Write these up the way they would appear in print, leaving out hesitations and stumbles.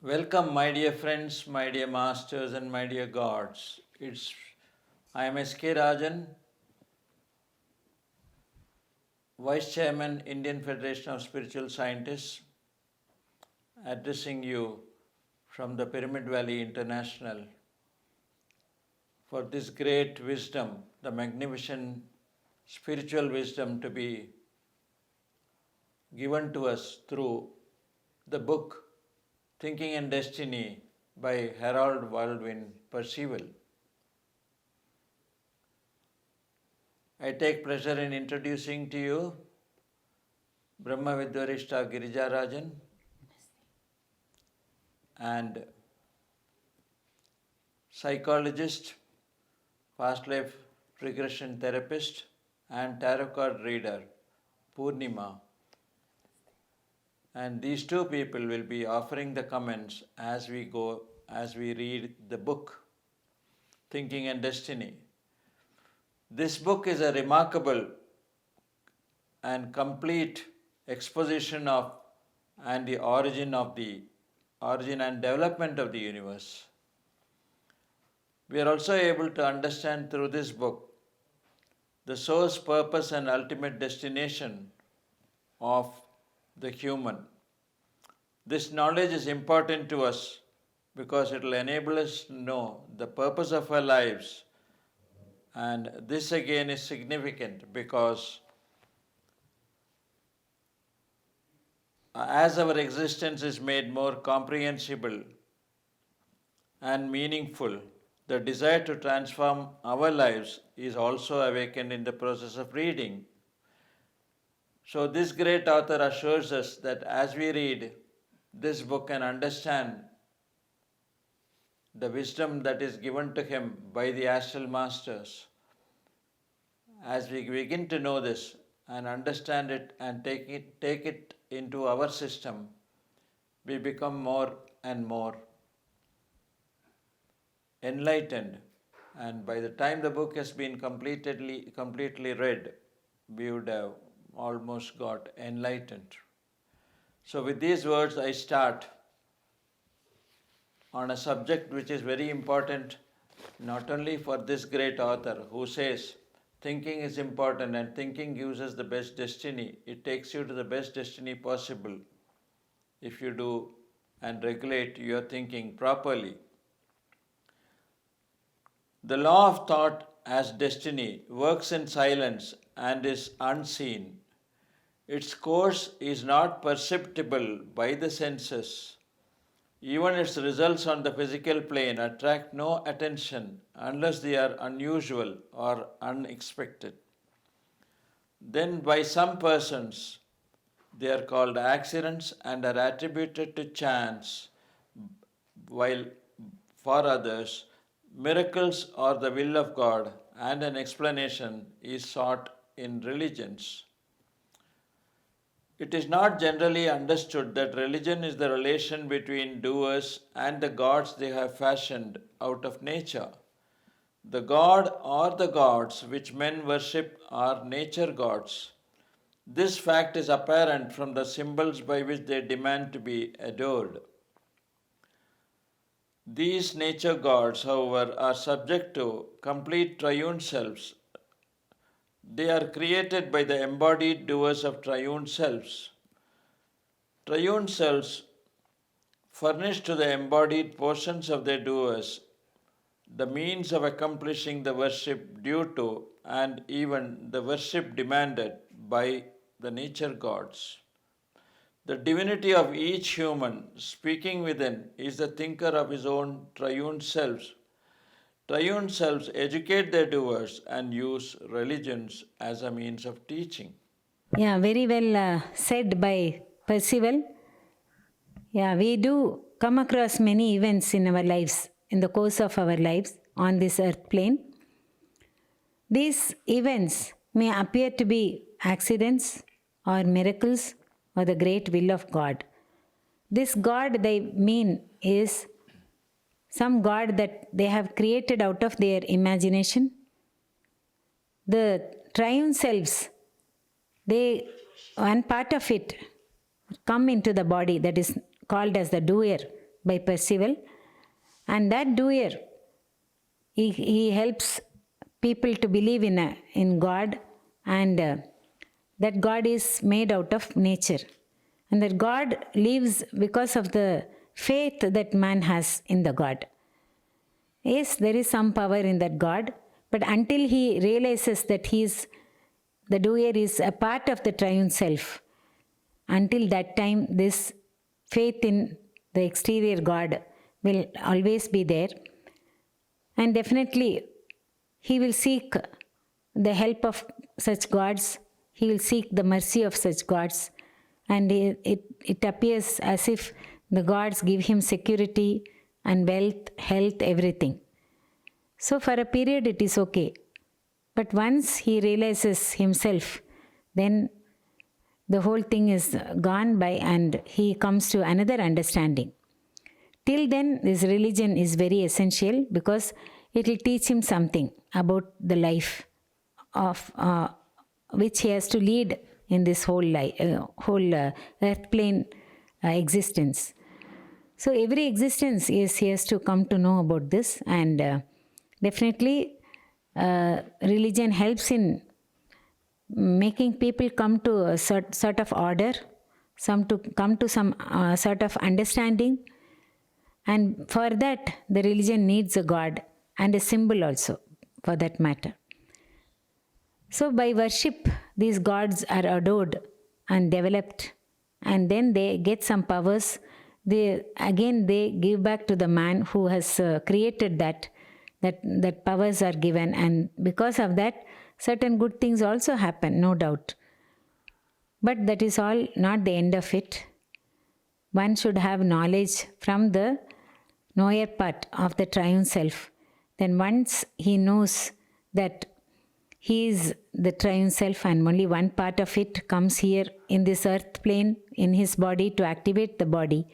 Welcome, my dear friends, my dear masters, and my dear gods. I am S.K. Rajan, Vice Chairman, Indian Federation of Spiritual Scientists, addressing you from the Pyramid Valley International for this great wisdom, the magnificent spiritual wisdom to be given to us through the book Thinking and Destiny by Harold Baldwin Percival. I take pleasure in introducing to you Brahma Vidvarishta Girija Rajan and psychologist, past life regression therapist, and tarot card reader Purnima. And these two people will be offering the comments as we read the book Thinking and Destiny. This book is a remarkable and complete exposition of and the origin and development of the universe. We are also able to understand through this book the source, purpose, and ultimate destination of the human. This knowledge is important to us because it will enable us to know the purpose of our lives. And this again is significant because as our existence is made more comprehensible and meaningful, the desire to transform our lives is also awakened in the process of reading. So this great author assures us that as we read this book and understand the wisdom that is given to him by the astral masters, as we begin to know this and understand it and take it into our system, we become more and more enlightened. And by the time the book has been completely read, we would have almost got enlightened. So with these words, I start on a subject which is very important, not only for this great author who says thinking is important and thinking gives us the best destiny. It takes you to the best destiny possible if you do and regulate your thinking properly. The law of thought as destiny works in silence and is unseen. Its course is not perceptible by the senses. Even its results on the physical plane attract no attention unless they are unusual or unexpected. Then by some persons, they are called accidents and are attributed to chance, while for others, miracles are the will of God and an explanation is sought in religions. It is not generally understood that religion is the relation between doers and the gods they have fashioned out of nature. The god or the gods which men worship are nature gods. This fact is apparent from the symbols by which they demand to be adored. These nature gods, however, are subject to complete triune selves. They are created by the embodied doers of triune selves. Triune selves furnish to the embodied portions of their doers the means of accomplishing the worship due to and even the worship demanded by the nature gods. The divinity of each human speaking within is the thinker of his own triune selves. Triune selves educate their doers and use religions as a means of teaching. Yeah, very well said by Percival. Yeah, we do come across many events in our lives, in the course of our lives on this earth plane. These events may appear to be accidents or miracles or the great will of God. This God they mean is some God that they have created out of their imagination. The triune selves, one part of it come into the body that is called as the doer by Percival. And that doer, he helps people to believe in God, and that God is made out of nature. And that God lives because of the faith that man has in the God. Yes, there is some power in that God, but until he realizes that the doer is a part of the triune self, until that time, this faith in the exterior God will always be there. And definitely, he will seek the help of such gods. He will seek the mercy of such gods. And it appears as if the gods give him security and wealth, health, everything. So for a period it is okay. But once he realizes himself, then the whole thing is gone by and he comes to another understanding. Till then, this religion is very essential because it will teach him something about the life of which he has to lead in this whole earth plane existence. So every existence is he has to come to know about this, and definitely religion helps in making people come to a sort of order, come to some sort of understanding. And for that, the religion needs a God and a symbol also, for that matter. So by worship, these gods are adored and developed, and then they get some powers. They give back to the man who has created that powers are given, and because of that, certain good things also happen, no doubt. But that is all not the end of it. One should have knowledge from the knower part of the triune self. Then once he knows that he is the triune self and only one part of it comes here in this earth plane, in his body to activate the body,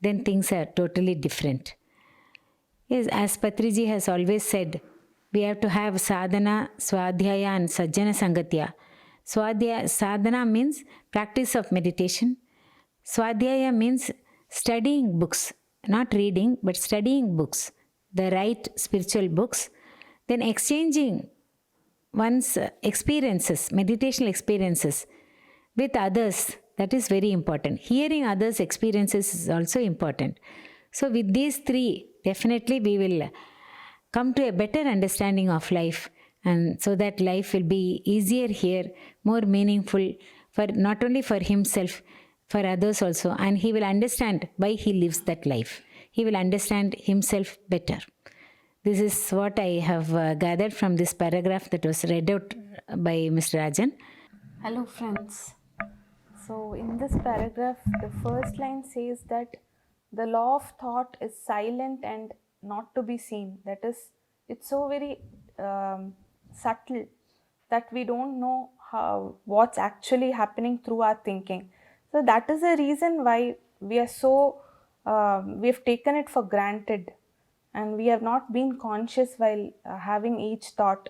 then things are totally different. Yes, as Patriji has always said, we have to have sadhana, swadhyaya and sajjana sangatya. Sadhana means practice of meditation. Swadhyaya means studying books, not reading, but studying books, the right spiritual books. Then exchanging one's experiences, meditational experiences with others, that is very important. Hearing others' experiences is also important. So with these three, definitely we will come to a better understanding of life, and so that life will be easier here, more meaningful, for not only for himself, for others also, and he will understand why he lives that life. He will understand himself better. This is what I have gathered from this paragraph that was read out by Mr. Rajan. Hello friends. So in this paragraph, the first line says that the law of thought is silent and not to be seen. That is, it's so very subtle that we don't know what's actually happening through our thinking. So that is the reason why we are so, we have taken it for granted and we have not been conscious while having each thought.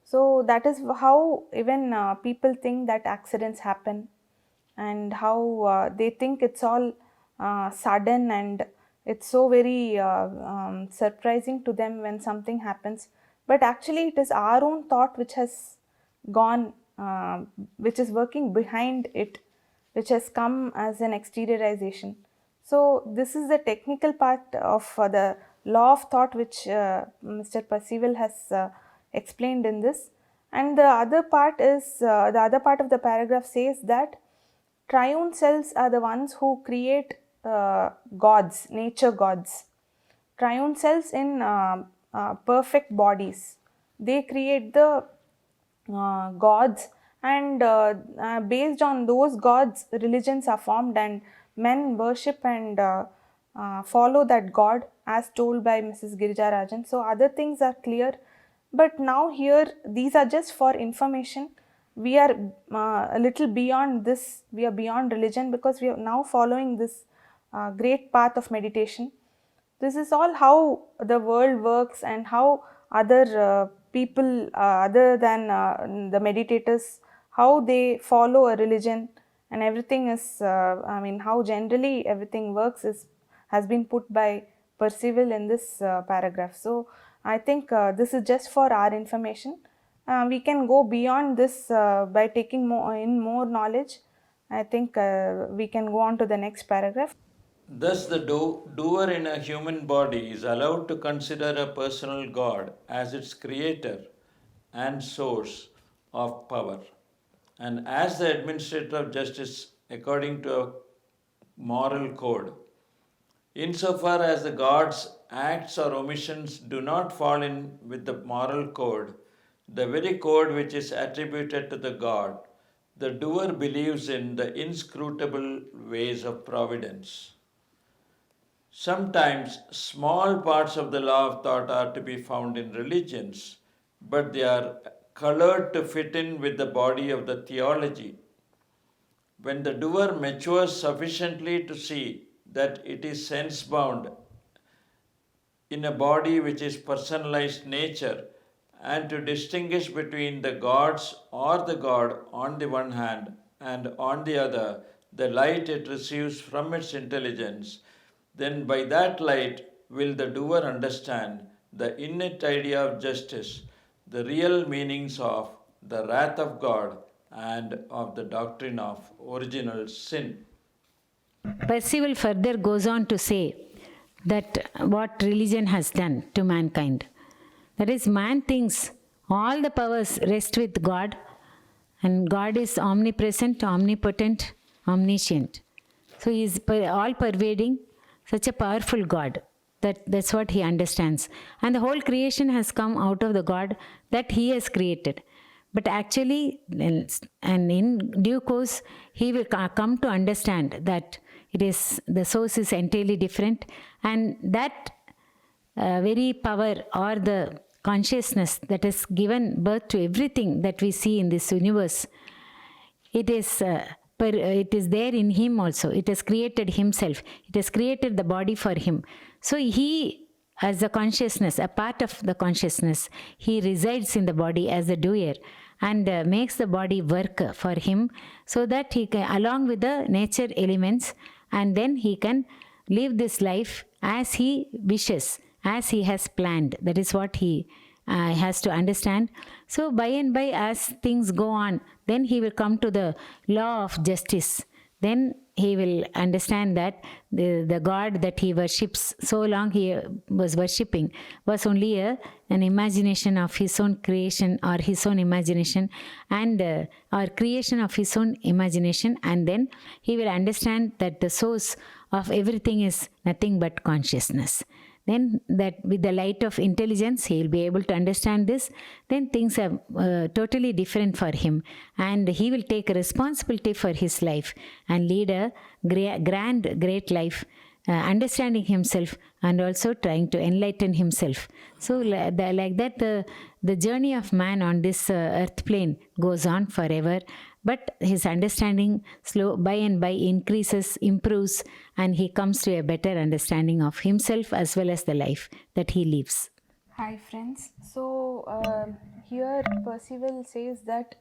So that is how even people think that accidents happen, and how they think it's all sudden and it's so very surprising to them when something happens. But actually it is our own thought which has gone, which is working behind it, which has come as an exteriorization. So this is the technical part of the law of thought which Mr. Percival has explained in this. And the other part is, the other part of the paragraph says that triune selves are the ones who create gods, nature gods. Triune selves in perfect bodies. They create the gods, and based on those gods, religions are formed and men worship and follow that god as told by Mrs. Girija Rajan. So other things are clear, but now here these are just for information. We are a little beyond this, we are beyond religion because we are now following this great path of meditation. This is all how the world works and how other people other than the meditators, how they follow a religion, and everything is, I mean, how generally everything works is has been put by Percival in this paragraph. So I think this is just for our information. We can go beyond this by taking more knowledge. I think we can go on to the next paragraph. Thus, the doer in a human body is allowed to consider a personal God as its creator and source of power, and as the administrator of justice according to a moral code. Insofar as the God's acts or omissions do not fall in with the moral code, the very code which is attributed to the God, the doer believes in the inscrutable ways of providence. Sometimes small parts of the law of thought are to be found in religions, but they are colored to fit in with the body of the theology. When the doer matures sufficiently to see that it is sense bound in a body which is personalized nature, and to distinguish between the gods or the God on the one hand and on the other the light it receives from its intelligence, then by that light will the doer understand the innate idea of justice, the real meanings of the wrath of God, and of the doctrine of original sin. Percival further goes on to say that what religion has done to mankind. That is, man thinks all the powers rest with God, and God is omnipresent, omnipotent, omniscient. So he is all pervading, such a powerful God. That's what he understands. And the whole creation has come out of the God that he has created. But actually, and in due course, he will come to understand that the source is entirely different, and that very power or the consciousness that has given birth to everything that we see in this universe, it is there in him also. It has created himself. It has created the body for him. So he, as the consciousness, a part of the consciousness, he resides in the body as a doer and makes the body work for him, so that he can, along with the nature elements, and then he can live this life as he wishes, as he has planned. That is what he has to understand. So by and by, as things go on, then he will come to the law of justice. Then he will understand that the God that he worships, so long he was worshipping, was only an imagination of his own creation, or his own imagination, and or creation of his own imagination. And then he will understand that the source of everything is nothing but consciousness. Then that with the light of intelligence, he will be able to understand this. Then things are totally different for him, and he will take responsibility for his life and lead a great life, understanding himself and also trying to enlighten himself. So like that, the journey of man on this earth plane goes on forever. But his understanding by and by increases, improves, and he comes to a better understanding of himself as well as the life that he lives. Hi friends. So here Percival says that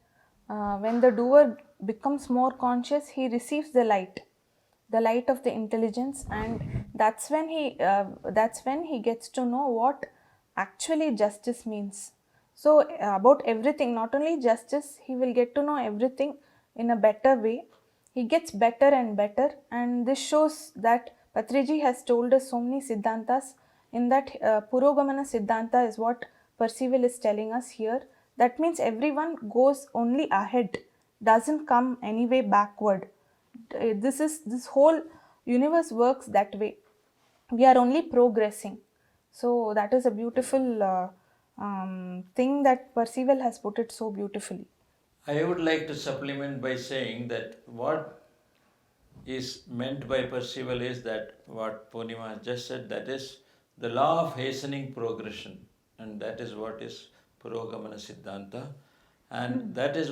when the doer becomes more conscious, he receives the light of the intelligence, and that's when he gets to know what actually justice means. So about everything, not only justice, he will get to know everything in a better way. He gets better and better, and this shows that Patriji has told us so many Siddhantas. In that Purogamana Siddhanta is what Percival is telling us here. That means everyone goes only ahead, doesn't come any way backward. This whole universe works that way. We are only progressing. So that is a beautiful thing that Percival has put it so beautifully. I would like to supplement by saying that what is meant by Percival is that what Purnima has just said, that is the law of hastening progression, and that is what is Purogamana Siddhanta, and that is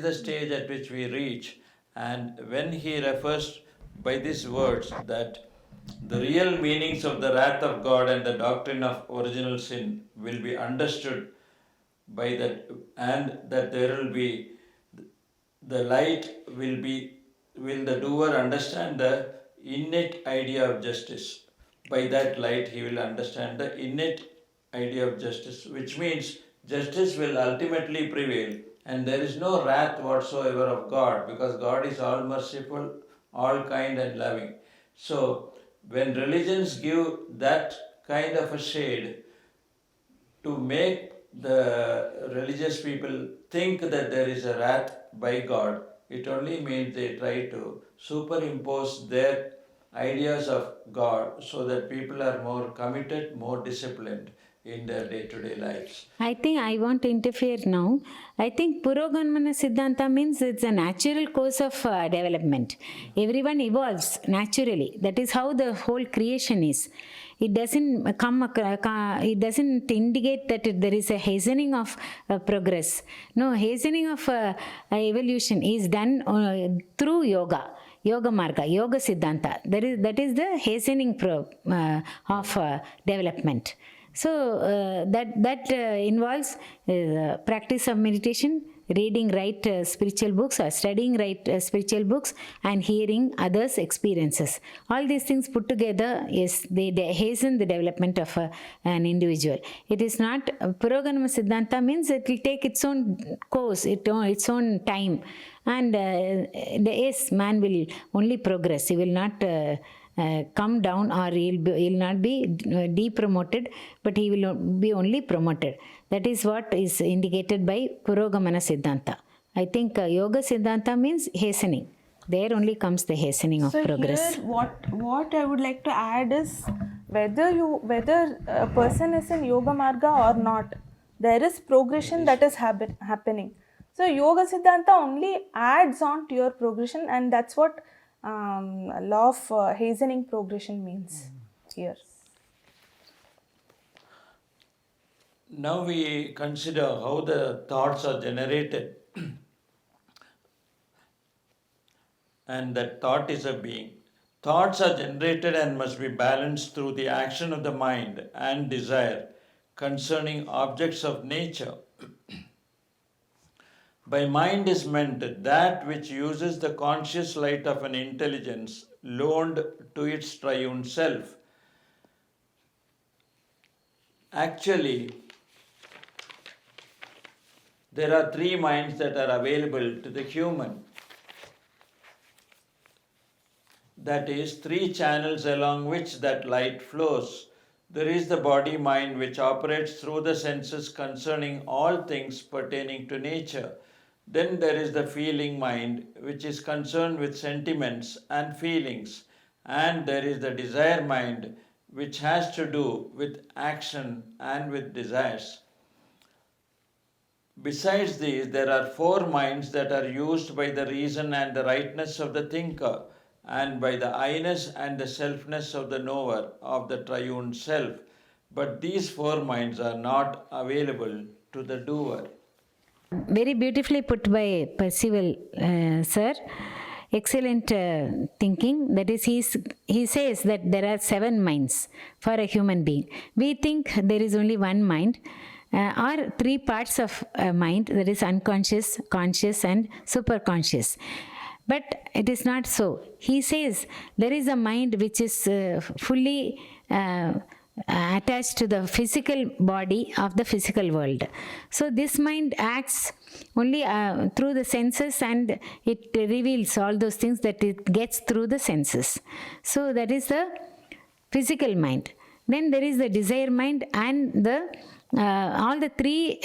the stage at which we reach. And when he refers by these words that the real meanings of the wrath of God and the doctrine of original sin will be understood by that, and that there will be the light will the doer understand the innate idea of justice. By that light, he will understand the innate idea of justice, which means justice will ultimately prevail, and there is no wrath whatsoever of God, because God is all merciful, all kind, and loving. So, when religions give that kind of a shade to make the religious people think that there is a wrath by God, it only means they try to superimpose their ideas of God so that people are more committed, more disciplined in their day to day lives. I think I want to interfere now. I think Puroganmana Siddhanta means it's a natural course of development. Everyone evolves naturally. That is how the whole creation is. It doesn't it doesn't indicate that there is a hastening of progress. No, hastening of evolution is done through yoga. Yoga Marga, Yoga Siddhanta. That is the hastening of development. So that involves practice of meditation, reading right spiritual books or studying right spiritual books, and hearing others' experiences. All these things put together, yes, they hasten the development of an individual. It is not Puroganama Siddhanta means it will take its own course, its own time, and yes, man will only progress. He will not come down, or he'll not be depromoted, but he will be only promoted. That is what is indicated by Purogamana Siddhanta. I think Yoga Siddhanta means hastening. There only comes the hastening of progress. Here, what I would like to add is whether a person is in Yoga Marga or not, there is progression that is happening. So Yoga Siddhanta only adds on to your progression, and that's what law of hastening progression means here. Now we consider how the thoughts are generated, and that thought is a being. Thoughts are generated and must be balanced through the action of the mind and desire concerning objects of nature. By mind is meant that which uses the conscious light of an intelligence loaned to its triune self. Actually, there are three minds that are available to the human. That is, three channels along which that light flows. There is the body mind, which operates through the senses concerning all things pertaining to nature. Then there is the feeling mind, which is concerned with sentiments and feelings. And there is the desire mind, which has to do with action and with desires. Besides these, there are four minds that are used by the reason and the rightness of the thinker, and by the I-ness and the selfness of the knower of the triune self. But these four minds are not available to the doer. Very beautifully put by Percival, sir. Excellent thinking. That is, he says that there are 7 minds for a human being. We think there is only one mind, or 3 parts of a mind, that is unconscious, conscious, and superconscious. But it is not so. He says there is a mind which is fully attached to the physical body of the physical world. So this mind acts only through the senses, and it reveals all those things that it gets through the senses. So that is the physical mind. Then there is the desire mind, and the all the 3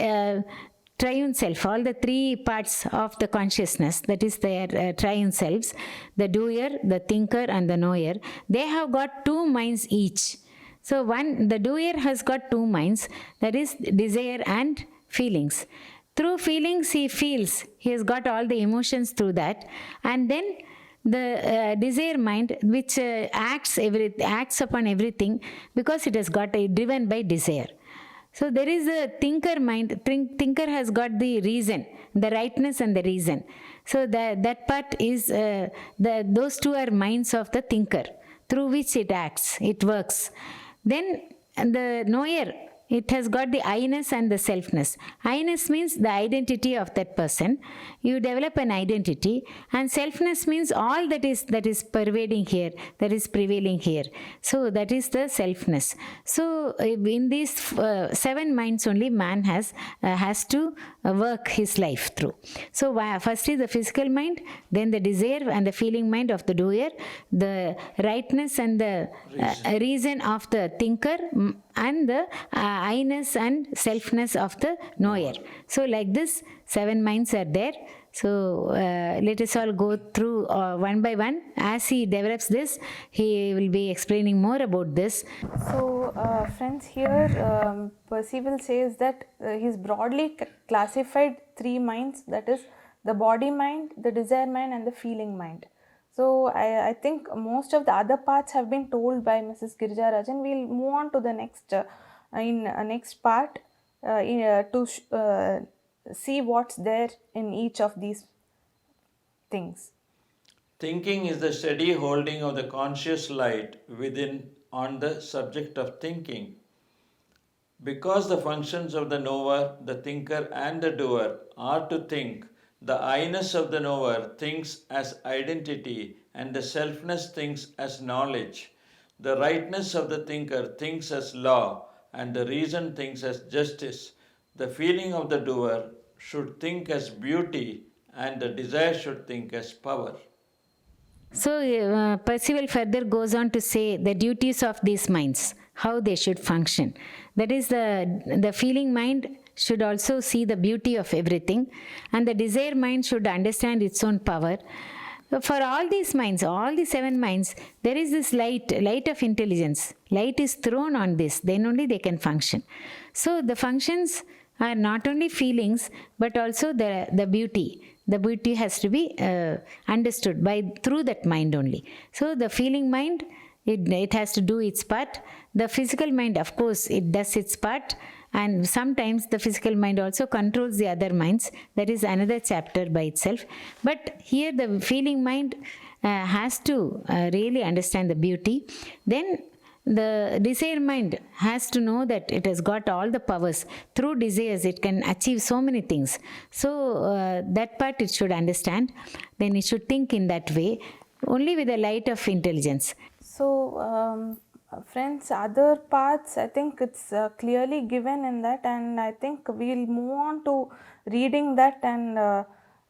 triune self, all the 3 parts of the consciousness, that is their triune selves, the doer, the thinker, and the knower, they have got 2 minds each. So the doer has got 2 minds, that is desire and feelings. Through feelings he feels, he has got all the emotions through that, and then the desire mind, which acts upon everything, because it has got driven by desire. So there is a thinker mind. Thinker has got the reason, the rightness and the reason. So that part is those 2 are minds of the thinker, through which it acts, it works. Then the knower it has got the I-ness and the selfness. I-ness means the identity of that person. You develop an identity, and selfness means all that is pervading here, that is prevailing here. So that is the selfness. So in these 7 minds only man has to work his life through. So first is the physical mind, then the desire and the feeling mind of the doer, the rightness and the reason of the thinker, and the I-ness and selfness of the knower. So like this 7 minds are there. So let us all go through one by one. As he develops this, he will be explaining more about this. So, friends, here Percival says that he's broadly classified 3 minds, that is the body mind, the desire mind, and the feeling mind. So, I think most of the other parts have been told by Mrs. Girijarajan. We'll move on to the next next part to see what's there in each of these things. Thinking is the steady holding of the conscious light within on the subject of thinking. Because the functions of the knower, the thinker, and the doer are to think, the I-ness of the knower thinks as identity, and the selfness thinks as knowledge. The rightness of the thinker thinks as law, and the reason thinks as justice. The feeling of the doer should think as beauty, and the desire should think as power. So Percival further goes on to say the duties of these minds, how they should function. That is, the feeling mind should also see the beauty of everything, and the desire mind should understand its own power. For all these minds, all the 7 minds, there is this light of intelligence. Light is thrown on this, then only they can function. So the functions are not only feelings, but also the beauty. The beauty has to be understood through that mind only. So the feeling mind, it has to do its part. The physical mind, of course, it does its part. And sometimes the physical mind also controls the other minds. That is another chapter by itself. But here the feeling mind has to really understand the beauty. Then the desire mind has to know that it has got all the powers. Through desires, it can achieve so many things. So that part it should understand. Then it should think in that way, only with the light of intelligence. So, friends, other parts, I think it's clearly given in that, and I think we'll move on to reading that and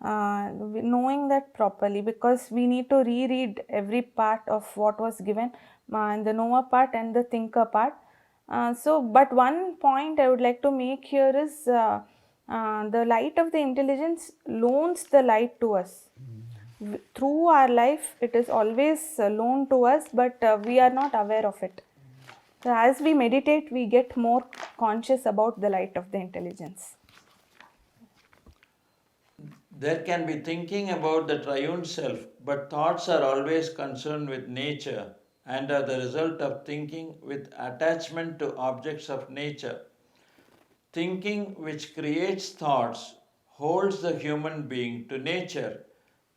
knowing that properly, because we need to reread every part of what was given in the knower part and the thinker part. But one point I would like to make here is the light of the intelligence loans the light to us. Through our life, it is always loaned to us, but we are not aware of it. So as we meditate, we get more conscious about the light of the intelligence. There can be thinking about the triune self, but thoughts are always concerned with nature and are the result of thinking with attachment to objects of nature. Thinking which creates thoughts holds the human being to nature.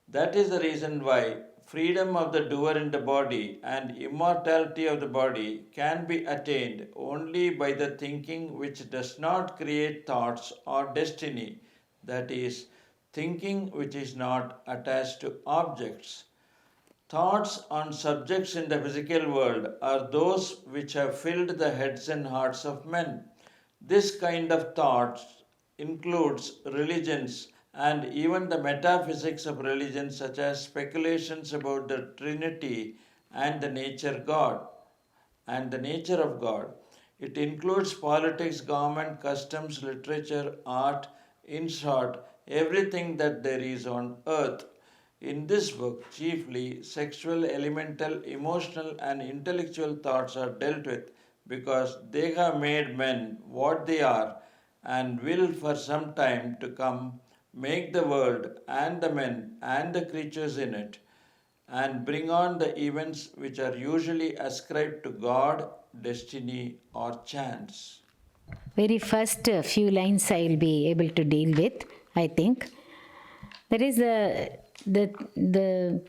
That is the reason why freedom of the doer in the body and immortality of the body can be attained only by the thinking which does not create thoughts or destiny, that is, thinking which is not attached to objects. Thoughts on subjects in the physical world are those which have filled the heads and hearts of men. This kind of thoughts includes religions and even the metaphysics of religion, such as speculations about the Trinity and the nature of God. It includes politics, government, customs, literature, art, in short, everything that there is on earth. In this book, chiefly sexual, elemental, emotional, and intellectual thoughts are dealt with because they have made men what they are and will for some time to come make the world and the men and the creatures in it, and bring on the events which are usually ascribed to God, destiny, or chance. Very first few lines I will be able to deal with, I think. That is the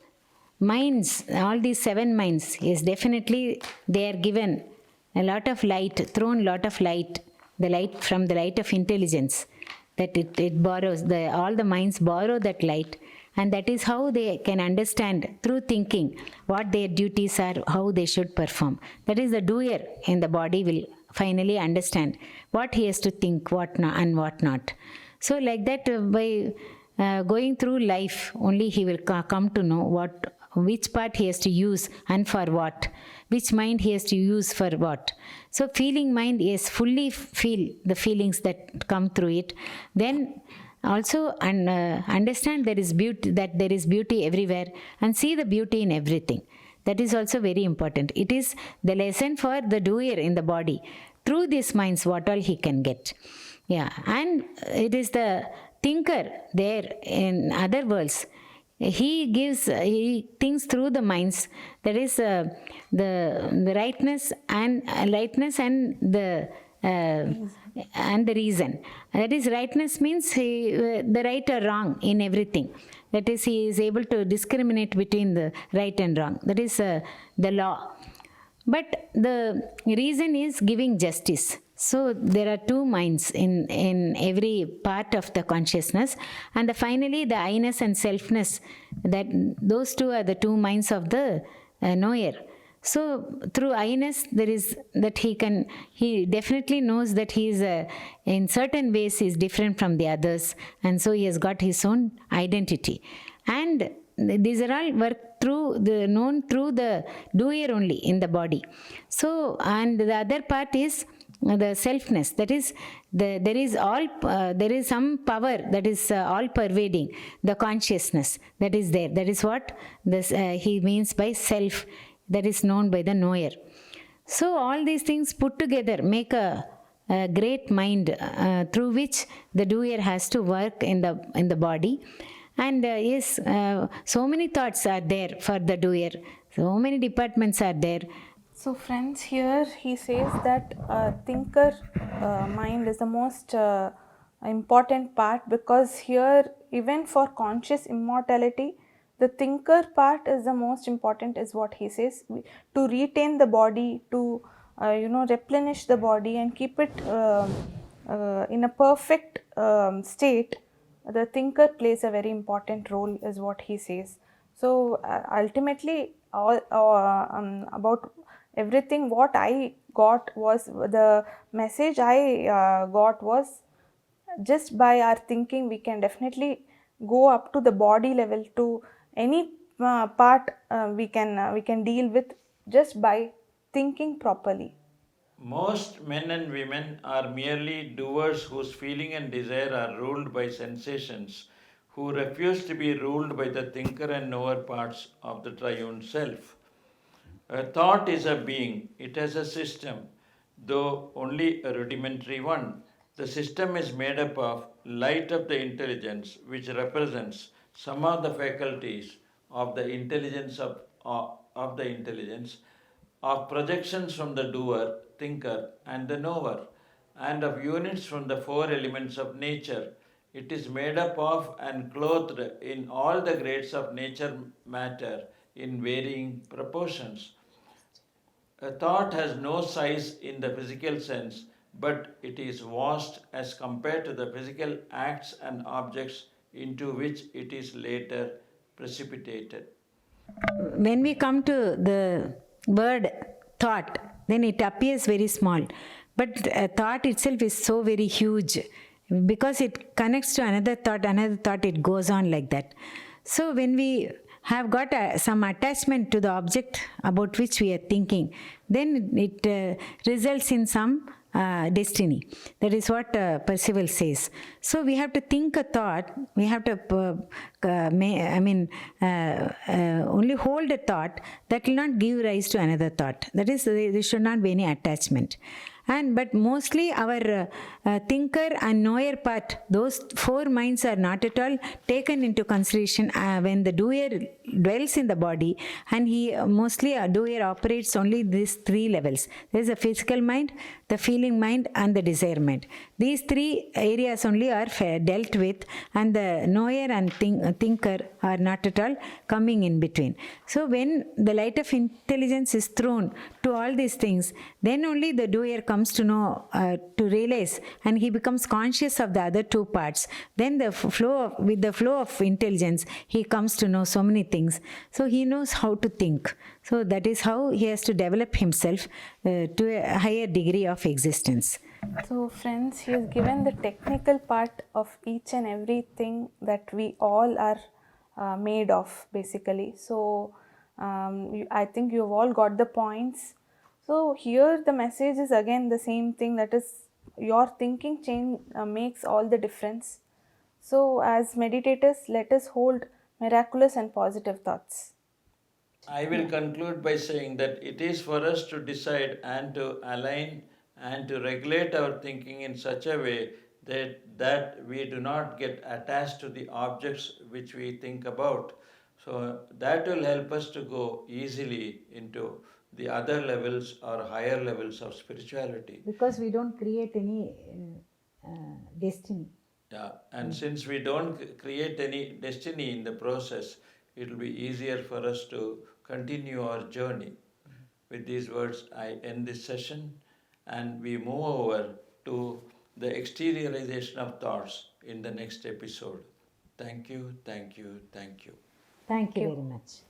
minds, all these 7 minds, is definitely they are given a lot of light, thrown lot of light the light from the light of intelligence, that it borrows, all the minds borrow that light, and that is how they can understand through thinking what their duties are, how they should perform. That is, the doer in the body will finally understand what he has to think, what not, and what not. So like that, by going through life, only he will come to know which part he has to use and for what, which mind he has to use for what. So feeling mind is fully feel the feelings that come through it. Then also understand there is beauty, that there is beauty everywhere, and see the beauty in everything. That is also very important. It is the lesson for the doer in the body. Through these minds, what all he can get. Yeah, and it is the thinker there in other worlds. He thinks through the minds. That is the rightness and the reason. That is, rightness means the right or wrong in everything. That is, he is able to discriminate between the right and wrong. That is the law. But the reason is giving justice. So there are two minds in every part of the consciousness, and finally the I-ness and selfness, that those two are the two minds of the knower. So through I-ness, there is that he definitely knows that he is in certain ways he is different from the others, and so he has got his own identity. And these are all known through the doer only in the body. So, and the other part is the selfness. That is, there is some power that is all pervading the consciousness that is there. That is what he means by self, that is known by the knower. So all these things put together make a great mind through which the doer has to work in the body. And yes, so many thoughts are there for the doer. So many departments are there. So friends, here he says that thinker mind is the most important part, because here, even for conscious immortality, the thinker part is the most important, is what he says. To retain the body, to replenish the body and keep it in a perfect state, the thinker plays a very important role, is what he says. So ultimately, about everything what I got was, the message I got was, just by our thinking we can definitely go up to the body level, to any part we can deal with just by thinking properly. Most men and women are merely doers whose feeling and desire are ruled by sensations, who refuse to be ruled by the thinker and knower parts of the triune self. A thought is a being, it has a system, though only a rudimentary one. The system is made up of light of the intelligence, which represents some of the faculties of the intelligence of the intelligence, of projections from the doer, thinker, and the knower, and of units from the four elements of nature. It is made up of and clothed in all the grades of nature matter in varying proportions. A thought has no size in the physical sense, but it is vast as compared to the physical acts and objects into which it is later precipitated. When we come to the word thought, then it appears very small. But thought itself is so very huge, because it connects to another thought, it goes on like that. So when we have got some attachment to the object about which we are thinking, then it results in some destiny. That is what Percival says. So we have to think a thought, we have to only hold a thought that will not give rise to another thought. That is, there should not be any attachment. But mostly our thinker and knower part, those four minds are not at all taken into consideration when the doer dwells in the body, and a doer operates only these three levels. There is a physical mind, the feeling mind, and the desire mind. These three areas only are dealt with, and the knower and thinker or not at all coming in between. So when the light of intelligence is thrown to all these things, then only the doer comes to know, to realize, and he becomes conscious of the other two parts. Then with the flow of intelligence, he comes to know so many things. So he knows how to think. So that is how he has to develop himself to a higher degree of existence. So, friends, he has given the technical part of each and everything that we all are made of, basically. So, I think you've all got the points. So, here the message is again the same thing, that is, your thinking change makes all the difference. So, as meditators, let us hold miraculous and positive thoughts. I will conclude by saying that it is for us to decide and to align and to regulate our thinking in such a way that we do not get attached to the objects which we think about. So that will help us to go easily into the other levels or higher levels of spirituality. Because we don't create any destiny. Yeah, and since we don't create any destiny in the process, it will be easier for us to continue our journey. With these words, I end this session and we move over to the exteriorization of thoughts in the next episode. Thank you, thank you, thank you. Thank you very much.